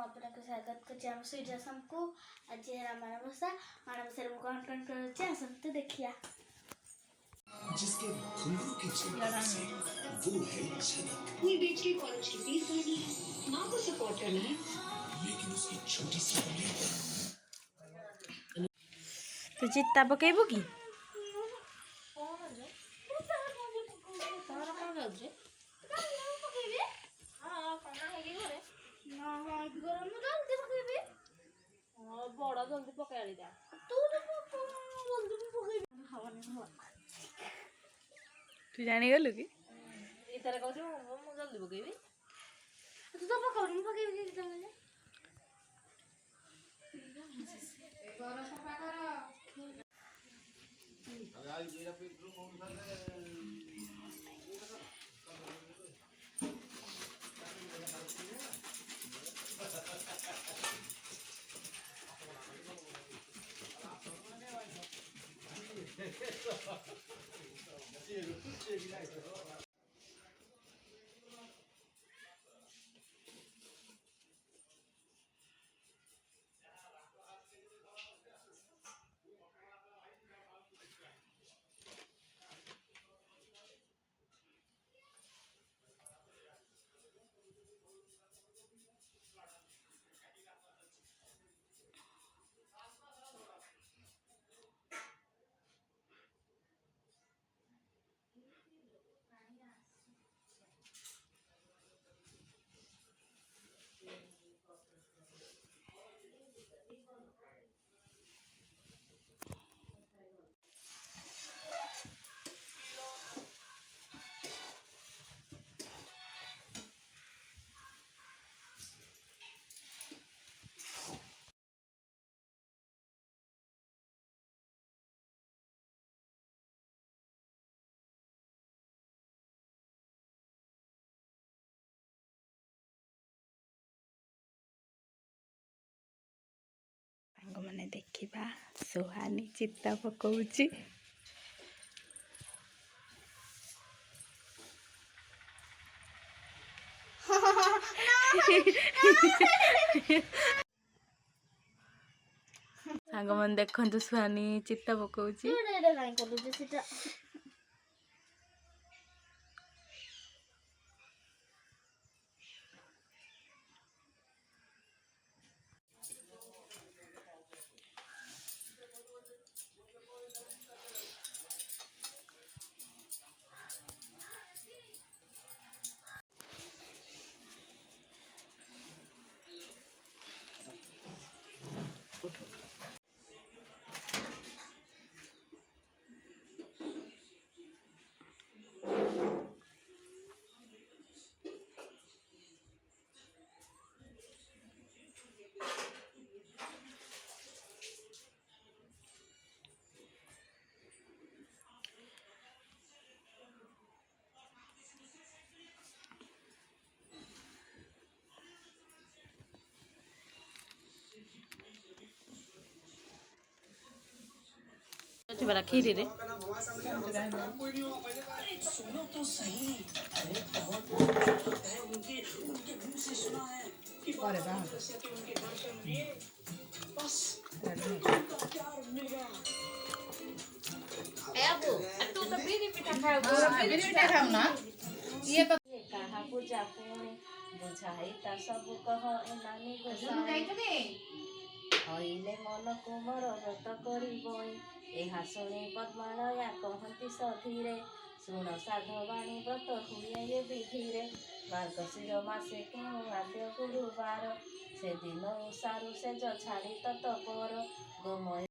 आपको स्वागत करछे हम सूर्यसम को आज माणबसा माणबसा में कौन कौन करछे आसंतु देखिया जिसके घुंघरू की चिंता से वो है झनक। कोई बेच के कॉलेज की फीस भरनी है, माँ को सपोर्ट करना है, लेकिन उसकी छोटी सी उम्मीद तो चित्ता पकेबो की बड़ा जल्दी पकाई दे तू जानी गलु की इतारे कहू मु जल्दी पकेबी तू तो पकाऊ मु पकेबी कि तंगले मैंने देखा सुहानी चित्ता पकाउची सांग मन देखु सुहानी चित्ता पकाउची बड़ा खीरी रे सुनो तो सही। अरे बहुत उनके मुंह से सुना है कि उनके दर्शन दिए बस उनका प्यार मिल गया। अबू तू तो बीड़ी पिठा खाओ बीड़ी पिठा खाऊ ना ये तो कहा पूजा पुणी बुझाई ता सब कह एनानी गोसाई हईले मन कुमर व्रत करिबई एहा शुणी पद्मालया कहती सधीरे शुण साधवाणी व्रत हुए ये विधिरे मार्गशीर मासे केणु आद्य गुरुवार से दिन सारु से छाड़ी तत पर गोमय